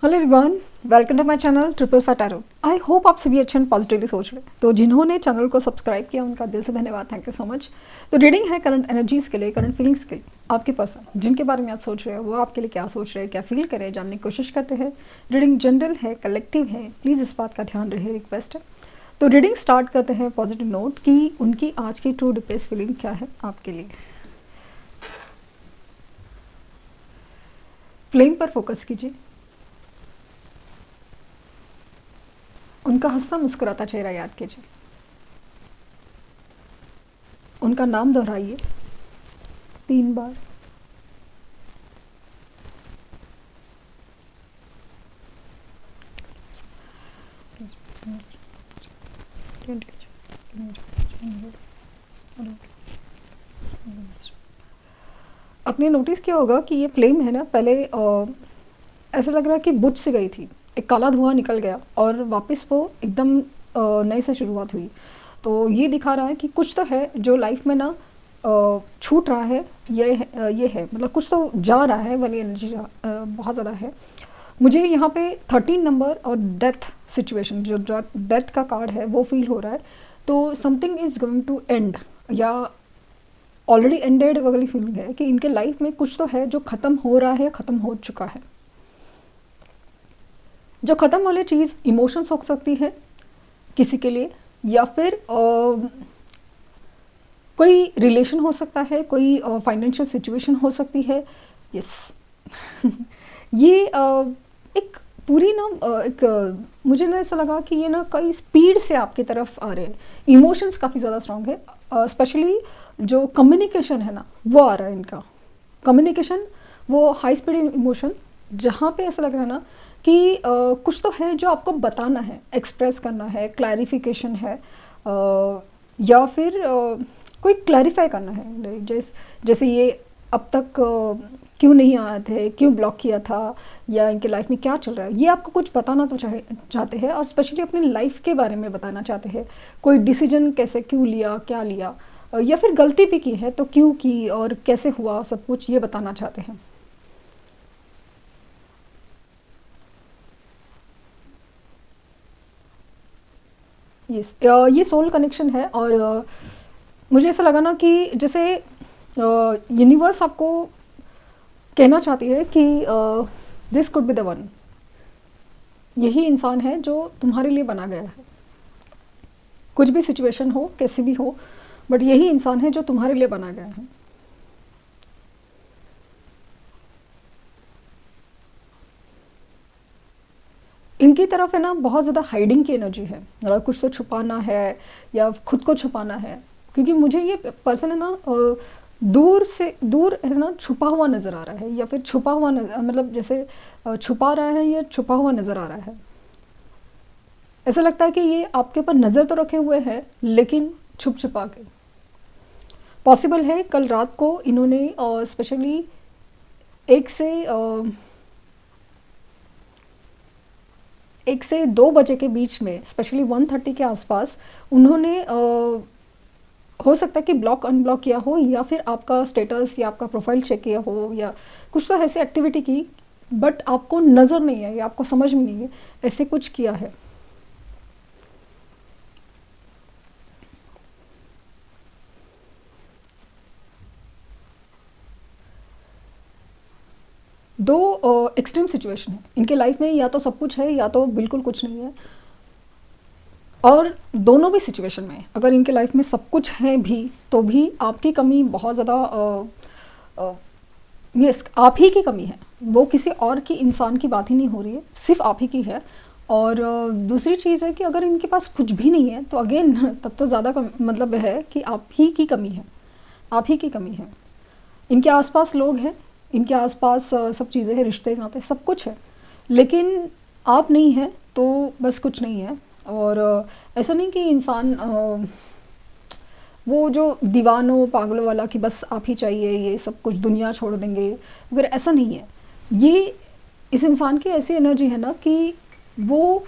Hello everyone, welcome to my channel triple five tarot. I hope आप सभी अच्छे and positively सोच रहे हैं। तो जिन्होंने चैनल को सब्सक्राइब किया उनका दिल से धन्यवाद, थैंक यू सो मच। तो रीडिंग है करंट एनर्जीज के लिए, करंट फीलिंग्स के लिए। आपके पर्सन जिनके बारे में आप सोच रहे हो वो आपके लिए क्या सोच रहे हैं, क्या फील कर रहे हैं, जानने की कोशिश करते हैं। रीडिंग जनरल है, कलेक्टिव है, प्लीज़ इस बात का ध्यान रहे, रिक्वेस्ट है। तो रीडिंग स्टार्ट करते हैं पॉजिटिव नोट कि उनकी आज की ट्रू डिपेस्ट फीलिंग क्या है आपके लिए। फ्लेम पर फोकस कीजिए, उनका हंसता मुस्कुराता चेहरा याद कीजिए, उनका नाम दोहराइए 3 बार। आपने नोटिस किया होगा कि ये फ्लेम है ना, पहले ऐसा लग रहा है कि बुझ से गई थी, एक काला धुआं निकल गया और वापस वो एकदम नए से शुरुआत हुई। तो ये दिखा रहा है कि कुछ तो है जो लाइफ में ना छूट रहा है। ये है मतलब कुछ तो जा रहा है, वाली एनर्जी बहुत ज़्यादा है। मुझे यहाँ पे 13 नंबर और डेथ सिचुएशन, जो डेथ का कार्ड है वो फील हो रहा है। तो something is going to end या ऑलरेडी एंडेड वाली फीलिंग है कि इनके लाइफ में कुछ तो है जो ख़त्म हो रहा है, ख़त्म हो चुका है। जो ख़त्म वाली चीज़ इमोशंस हो सकती है किसी के लिए, या फिर कोई रिलेशन हो सकता है, कोई फाइनेंशियल सिचुएशन हो सकती है। यस ये एक पूरी ना मुझे ना ऐसा लगा कि ये ना कई स्पीड से आपकी तरफ आ रहे हैं। इमोशंस काफ़ी ज़्यादा स्ट्रांग है, स्पेशली जो कम्युनिकेशन है ना वो आ रहा है इनका। कम्युनिकेशन वो हाई स्पीड इमोशन, जहाँ पे ऐसा लग रहा है ना कि कुछ तो है जो आपको बताना है, एक्सप्रेस करना है, क्लैरिफिकेशन है, या फिर कोई क्लैरिफाई करना है। जैसे ये अब तक क्यों नहीं आए थे, क्यों ब्लॉक किया था, या इनके लाइफ में क्या चल रहा है, ये आपको कुछ बताना तो चाहते हैं, और स्पेशली अपनी लाइफ के बारे में बताना चाहते हैं। कोई डिसीजन कैसे, क्यों लिया, क्या लिया, या फिर गलती भी की है तो क्यों की और कैसे हुआ, सब कुछ ये बताना चाहते हैं। यस, ये सोल कनेक्शन है। और मुझे ऐसा लगा ना कि जैसे यूनिवर्स आपको कहना चाहती है कि this could be the one, यही इंसान है जो तुम्हारे लिए बना गया है। कुछ भी सिचुएशन हो, कैसी भी हो, बट यही इंसान है जो तुम्हारे लिए बना गया है। इनकी तरफ है ना बहुत ज़्यादा हाइडिंग की एनर्जी है, मतलब कुछ तो छुपाना है या खुद को छुपाना है। क्योंकि मुझे ये पर्सन है ना दूर से दूर है ना छुपा हुआ नज़र आ रहा है, या फिर छुपा हुआ मतलब जैसे छुपा रहा है या छुपा हुआ नज़र आ रहा है। ऐसा लगता है कि ये आपके ऊपर नज़र तो रखे हुए हैं लेकिन छुप छुपा के। पॉसिबल है कल रात को इन्होंने स्पेशली 1 से 2 बजे के बीच में, स्पेशली 1:30 के आसपास उन्होंने हो सकता है कि ब्लॉक अनब्लॉक किया हो, या फिर आपका स्टेटस या आपका प्रोफाइल चेक किया हो, या कुछ तो ऐसी एक्टिविटी की, बट आपको नज़र नहीं है या आपको समझ में नहीं है, ऐसे कुछ किया है। दो एक्सट्रीम सिचुएशन है इनके लाइफ में, या तो सब कुछ है या तो बिल्कुल कुछ नहीं है। और दोनों भी सिचुएशन में अगर इनके लाइफ में सब कुछ है भी, तो भी आपकी कमी बहुत ज़्यादा, यस आप ही की कमी है। वो किसी और की इंसान की बात ही नहीं हो रही है, सिर्फ आप ही की है। और दूसरी चीज़ है कि अगर इनके पास कुछ भी नहीं है तो अगेन तब तो ज़्यादा मतलब है कि आप ही की कमी है, आप ही की कमी है। इनके आसपास लोग हैं, इनके आसपास सब चीज़ें हैं, रिश्ते नाते सब कुछ है, लेकिन आप नहीं हैं तो बस कुछ नहीं है। और ऐसा नहीं कि इंसान वो जो दीवानों पागलों वाला कि बस आप ही चाहिए, ये सब कुछ दुनिया छोड़ देंगे वगैरह, ऐसा नहीं है। ये इस इंसान की ऐसी एनर्जी है ना कि वो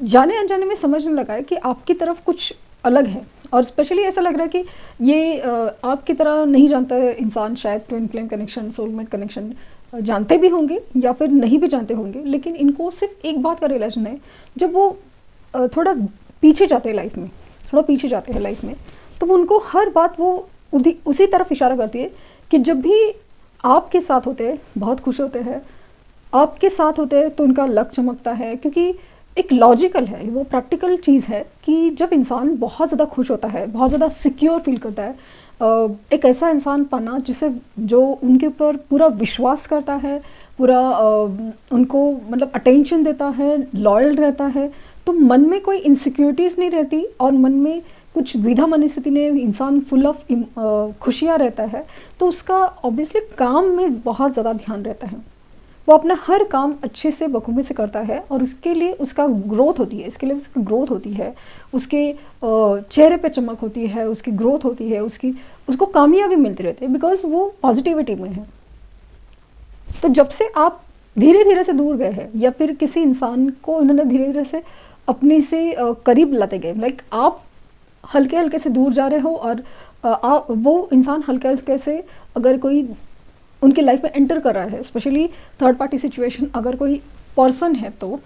जाने अनजाने में समझने लगा है कि आपकी तरफ कुछ अलग है, और स्पेशली ऐसा लग रहा है कि ये आपकी तरह नहीं जानता है इंसान, शायद twin flame connection, soulmate connection जानते भी होंगे या फिर नहीं भी जानते होंगे, लेकिन इनको सिर्फ एक बात का रियलाइजेशन है, जब वो थोड़ा पीछे जाते हैं लाइफ में, थोड़ा पीछे जाते हैं लाइफ में, तो उनको हर बात वो उसी तरफ इशारा करती है कि जब भी आपके साथ होते हैं बहुत खुश होते हैं, आपके साथ होते हैं तो उनका लक चमकता है, क्योंकि एक लॉजिकल है, वो प्रैक्टिकल चीज़ है कि जब इंसान बहुत ज़्यादा खुश होता है, बहुत ज़्यादा सिक्योर फील करता है, एक ऐसा इंसान पाना जिसे जो उनके ऊपर पूरा विश्वास करता है, पूरा उनको मतलब अटेंशन देता है, लॉयल रहता है, तो मन में कोई इनसिक्योरिटीज़ नहीं रहती और मन में कुछ द्विधा मनस्थिति ने इंसान फुल ऑफ खुशियाँ रहता है, तो उसका ऑब्वियसली काम में बहुत ज़्यादा ध्यान रहता है, वो अपना हर काम अच्छे से बखूबी से करता है और उसके लिए उसका ग्रोथ होती है, इसके लिए उसकी ग्रोथ होती है, उसके चेहरे पे चमक होती है, उसकी ग्रोथ होती है, उसको कामयाबी मिलती रहती है, बिकॉज वो पॉजिटिविटी में है। तो जब से आप धीरे धीरे से दूर गए हैं या फिर किसी इंसान को उन्होंने धीरे धीरे से अपने से करीब लाते गए, लाइक आप हल्के हल्के से दूर जा रहे हो और वो इंसान हल्के हल्के से अगर कोई उनकी लाइफ में एंटर कर रहा है, स्पेशली थर्ड पार्टी सिचुएशन अगर कोई पर्सन है, तो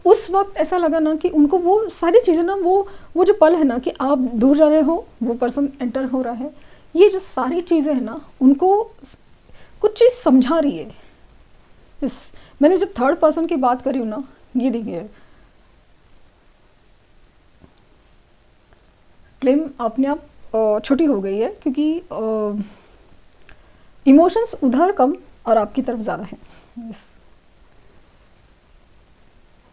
उस वक्त ऐसा लगा ना कि उनको वो सारी चीज़ें ना, वो जो पल है ना कि आप दूर जा रहे हो, वो पर्सन एंटर हो रहा है, ये जो सारी चीज़ें हैं ना उनको कुछ चीज़ समझा रही है। इस मैंने जब थर्ड पर्सन की बात करी हूँ ना, ये देखिए फ्लेम अपने आप छोटी हो गई है, क्योंकि इमोशंस उधर कम और आपकी तरफ ज़्यादा है। yes.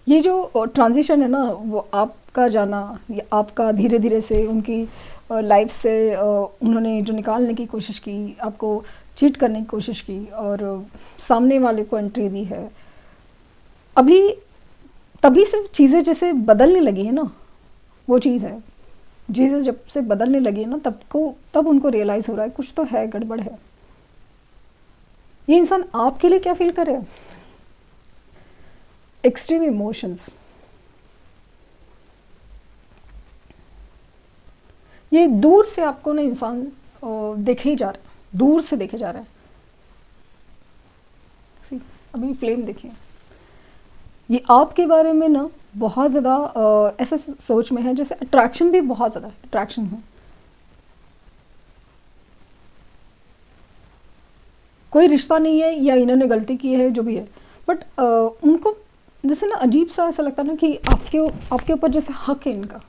ये जो ट्रांजिशन है ना, वो आपका जाना, ये आपका धीरे धीरे से उनकी लाइफ से उन्होंने जो निकालने की कोशिश की, आपको चीट करने की कोशिश की और सामने वाले को एंट्री दी है, अभी तभी सिर्फ चीज़ें जैसे बदलने लगी है ना, वो चीज़ है, चीज़ें जब से बदलने लगी है ना, तब उनको रियलाइज़ हो रहा है कुछ तो है, गड़बड़ है। ये इंसान आपके लिए क्या फील कर रहे हैं? एक्सट्रीम इमोशंस, ये दूर से आपको ना इंसान देखे ही जा रहा है, दूर से देखे जा रहा है। अभी फ्लेम देखिए, ये आपके बारे में ना बहुत ज़्यादा ऐसा सोच में है जैसे अट्रैक्शन भी बहुत ज़्यादा अट्रैक्शन है, कोई रिश्ता नहीं है या इन्होंने गलती की है जो भी है, बट उनको जैसे ना अजीब सा ऐसा लगता है ना कि आपके ऊपर जैसे हक है इनका।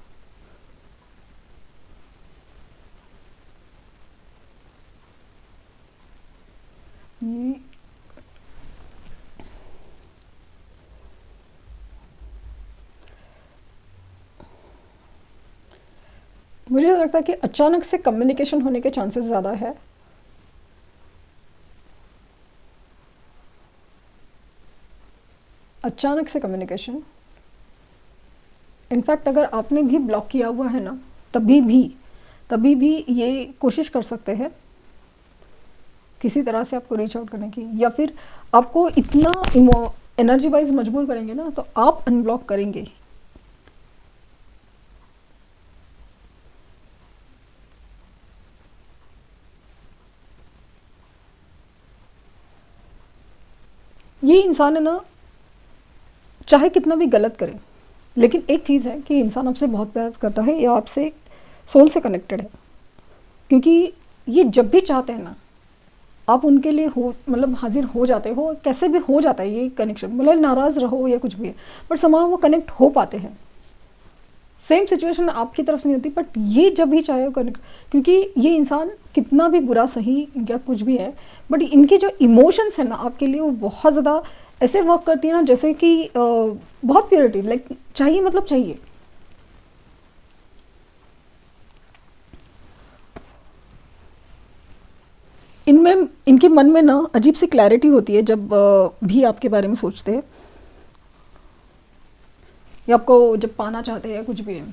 मुझे लगता है कि अचानक से कम्युनिकेशन होने के चांसेस ज़्यादा है। अचानक से कम्युनिकेशन, इनफैक्ट अगर आपने भी ब्लॉक किया हुआ है ना, तभी भी ये कोशिश कर सकते हैं किसी तरह से आपको रीच आउट करने की, या फिर आपको इतना एनर्जी वाइज मजबूर करेंगे ना तो आप अनब्लॉक करेंगे। ये इंसान है ना, चाहे कितना भी गलत करे, लेकिन एक चीज़ है कि इंसान आपसे बहुत प्यार करता है, या आपसे सोल से कनेक्टेड है, क्योंकि ये जब भी चाहते हैं ना आप उनके लिए हो, मतलब हाजिर हो जाते हो, कैसे भी हो जाता है ये कनेक्शन, मतलब नाराज़ रहो या कुछ भी है, बट समां वो कनेक्ट हो पाते हैं। सेम सिचुएशन आपकी तरफ से नहीं होती, बट ये जब भी चाहे वो कनेक्ट, क्योंकि ये इंसान कितना भी बुरा सही या कुछ भी है, बट इनके जो इमोशंस है ना आपके लिए, वो बहुत ज़्यादा ऐसे वर्क करती है ना जैसे कि बहुत प्योरिटी, लाइक चाहिए मतलब चाहिए। इनमें इनके मन में ना अजीब सी क्लैरिटी होती है जब भी आपके बारे में सोचते हैं या आपको जब पाना चाहते हैं, कुछ भी है,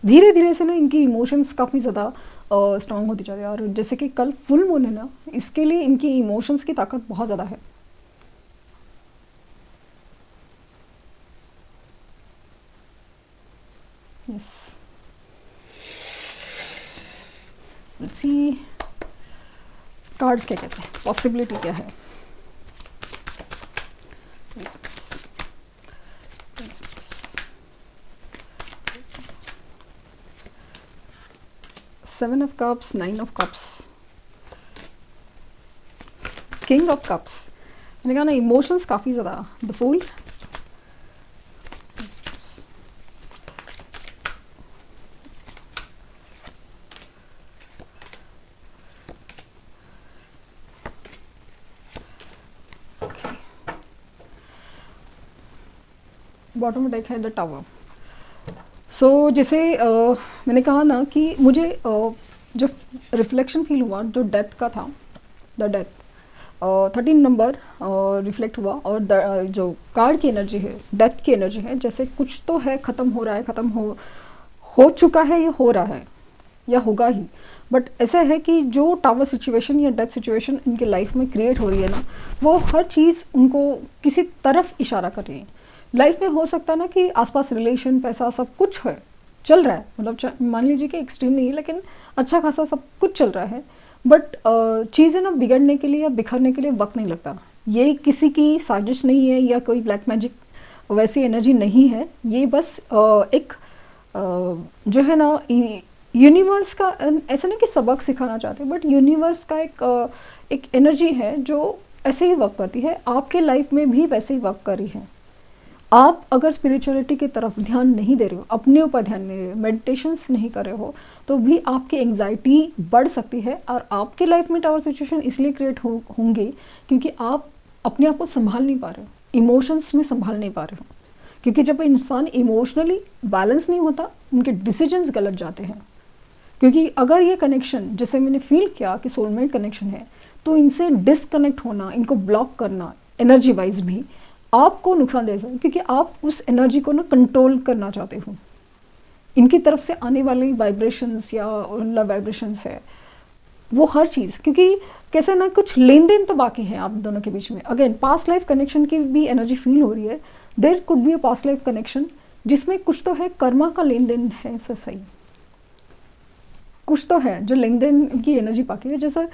धीरे धीरे से ना इनकी इमोशंस काफ़ी ज़्यादा स्ट्रांग होती जाती है। और जैसे कि कल फुल मून है ना, इसके लिए इनकी इमोशंस की ताकत बहुत ज़्यादा है। यस। लेट्स सी कार्ड्स क्या कहते हैं, पॉसिबिलिटी क्या है। Seven of cups, nine of cups, king of cups. मैंने कहा ना इमोशंस काफ़ी ज़्यादा, द फूल, बॉटम डेक है द टावर। सो जैसे मैंने कहा ना कि मुझे जो रिफ्लेक्शन फील हुआ जो डेथ का था, द डेथ 13 नंबर रिफ्लेक्ट हुआ, और जो कार्ड की एनर्जी है, डेथ की एनर्जी है, जैसे कुछ तो है, ख़त्म हो रहा है, ख़त्म हो चुका है, या हो रहा है, या होगा ही। बट ऐसा है कि जो टावर सिचुएशन या डेथ सिचुएशन इनके लाइफ में क्रिएट हो रही है ना, वो हर चीज़ उनको किसी तरफ इशारा कर रही है। लाइफ में हो सकता है ना कि आसपास रिलेशन, पैसा, सब कुछ है, चल रहा है, मतलब मान लीजिए कि एक्सट्रीम नहीं है, लेकिन अच्छा खासा सब कुछ चल रहा है। बट चीज़ें ना बिगड़ने के लिए या बिखरने के लिए वक्त नहीं लगता। ये किसी की साजिश नहीं है या कोई ब्लैक मैजिक वैसी एनर्जी नहीं है। ये बस एक जो है ना यूनिवर्स का, ऐसा नहीं कि सबक सिखाना चाहते, बट यूनिवर्स का एक एनर्जी है जो ऐसे ही वर्क करती है, आपके लाइफ में भी वैसे ही वर्क कर रही है। आप अगर स्पिरिचुअलिटी की तरफ ध्यान नहीं दे रहे हो, अपने ऊपर ध्यान नहीं दे रहे हो, मेडिटेशंस नहीं कर रहे हो, तो भी आपकी एंग्जाइटी बढ़ सकती है। और आपके लाइफ में टावर सिचुएशन इसलिए क्रिएट होंगे क्योंकि आप अपने आप को संभाल नहीं पा रहे हो, इमोशंस में संभाल नहीं पा रहे हो। क्योंकि जब इंसान इमोशनली बैलेंस नहीं होता, उनके डिसीजंस गलत जाते हैं। क्योंकि अगर ये कनेक्शन, जैसे मैंने फील किया कि सोलमेट कनेक्शन है, तो इनसे डिसकनेक्ट होना, इनको ब्लॉक करना एनर्जी वाइज भी आपको नुकसान दे सकता है, क्योंकि आप उस एनर्जी को ना कंट्रोल करना चाहते हो। इनकी तरफ से आने वाली वाइब्रेशंस या वाइब्रेशंस है, वो हर चीज़, क्योंकि कैसे ना कुछ लेन देन तो बाकी है आप दोनों के बीच में। अगेन पास्ट लाइफ कनेक्शन की भी एनर्जी फील हो रही है। There could be a past life connection जिसमें कुछ तो है, कर्मा का लेन देन है, सो सही कुछ तो है जो लेन देन की एनर्जी बाकी है। जैसे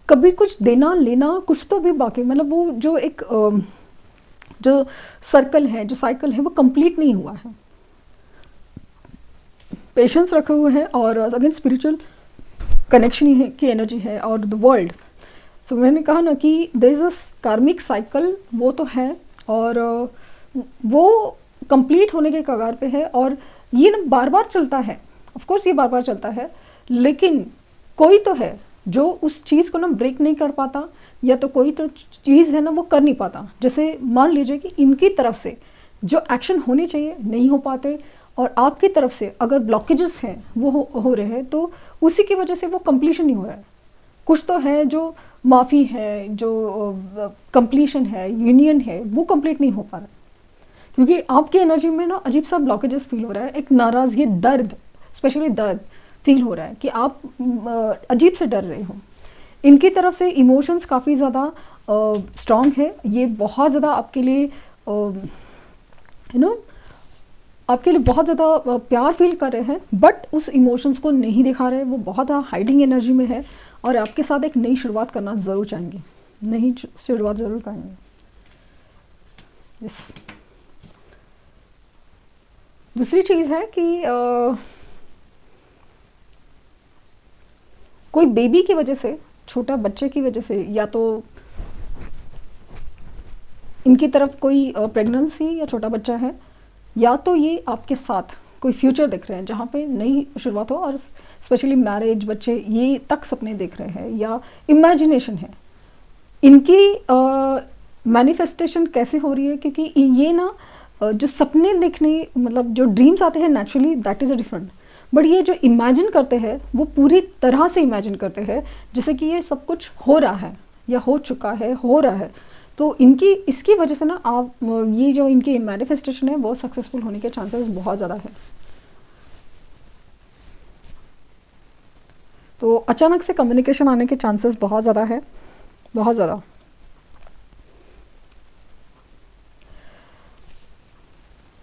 कभी कुछ देना लेना कुछ तो भी बाकी, मतलब वो जो एक जो सर्कल है, जो साइकिल है, वो कंप्लीट नहीं हुआ है। पेशेंस रखे हुए हैं, और अगेन स्पिरिचुअल कनेक्शन है की एनर्जी है, और द वर्ल्ड। सो मैंने कहा ना कि देयर इज अ कार्मिक साइकिल, वो तो है, और वो कंप्लीट होने के कगार पे है, और ये ना बार बार चलता है। ऑफ कोर्स ये बार बार चलता है, लेकिन कोई तो है जो उस चीज़ को ना ब्रेक नहीं कर पाता, या तो कोई तो चीज़ है ना वो कर नहीं पाता। जैसे मान लीजिए कि इनकी तरफ से जो एक्शन होने चाहिए नहीं हो पाते, और आपकी तरफ से अगर ब्लॉकेजेस हैं वो हो रहे हैं, तो उसी की वजह से वो कंप्लीशन नहीं हो रहा है। कुछ तो है जो माफ़ी है, जो कंप्लीशन है, यूनियन है, वो कंप्लीट नहीं हो पा रहा, क्योंकि आपकी एनर्जी में ना अजीब सा ब्लॉकेजेस फील हो रहा है। एक नाराज़गी, दर्द, स्पेशली दर्द फील हो रहा है कि आप अजीब से डर रहे हो। इनकी तरफ से इमोशंस काफ़ी ज़्यादा स्ट्रॉन्ग है। ये बहुत ज़्यादा आपके लिए आपके लिए बहुत ज़्यादा प्यार फील कर रहे हैं, बट उस इमोशंस को नहीं दिखा रहे। वो बहुत ज़्यादा हाइडिंग एनर्जी में है, और आपके साथ एक नई शुरुआत करना ज़रूर चाहेंगे, नई शुरुआत ज़रूर करेंगे। यस। दूसरी चीज़ है कि कोई बेबी की वजह से, छोटा बच्चे की वजह से, या तो इनकी तरफ कोई प्रेगनेंसी या छोटा बच्चा है, या तो ये आपके साथ कोई फ्यूचर देख रहे हैं जहाँ पे नई शुरुआत हो, और स्पेशली मैरिज, बच्चे, ये तक सपने देख रहे हैं, या इमेजिनेशन है। इनकी मैनिफेस्टेशन कैसे हो रही है, क्योंकि ये ना जो सपने देखने, मतलब जो ड्रीम्स आते हैं naturally, that is a different. But ये जो इमेजिन करते हैं वो पूरी तरह से इमेजिन करते हैं जैसे कि ये सब कुछ हो रहा है, या हो चुका है, हो रहा है। तो इसकी वजह से ना आप ये जो इनकी मैनिफेस्टेशन है वो सक्सेसफुल होने के चांसेस बहुत ज़्यादा है। तो अचानक से कम्युनिकेशन आने के चांसेस बहुत ज़्यादा है, बहुत ज़्यादा।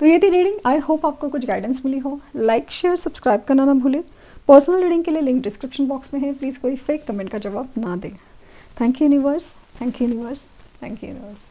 तो ये थी रीडिंग। आई होप आपको कुछ गाइडेंस मिली हो। लाइक, शेयर, सब्सक्राइब करना ना भूलें। पर्सनल रीडिंग के लिए लिंक डिस्क्रिप्शन बॉक्स में है, प्लीज़ कोई फेक कमेंट का जवाब ना दें। Thank you universe, thank you universe, thank you universe.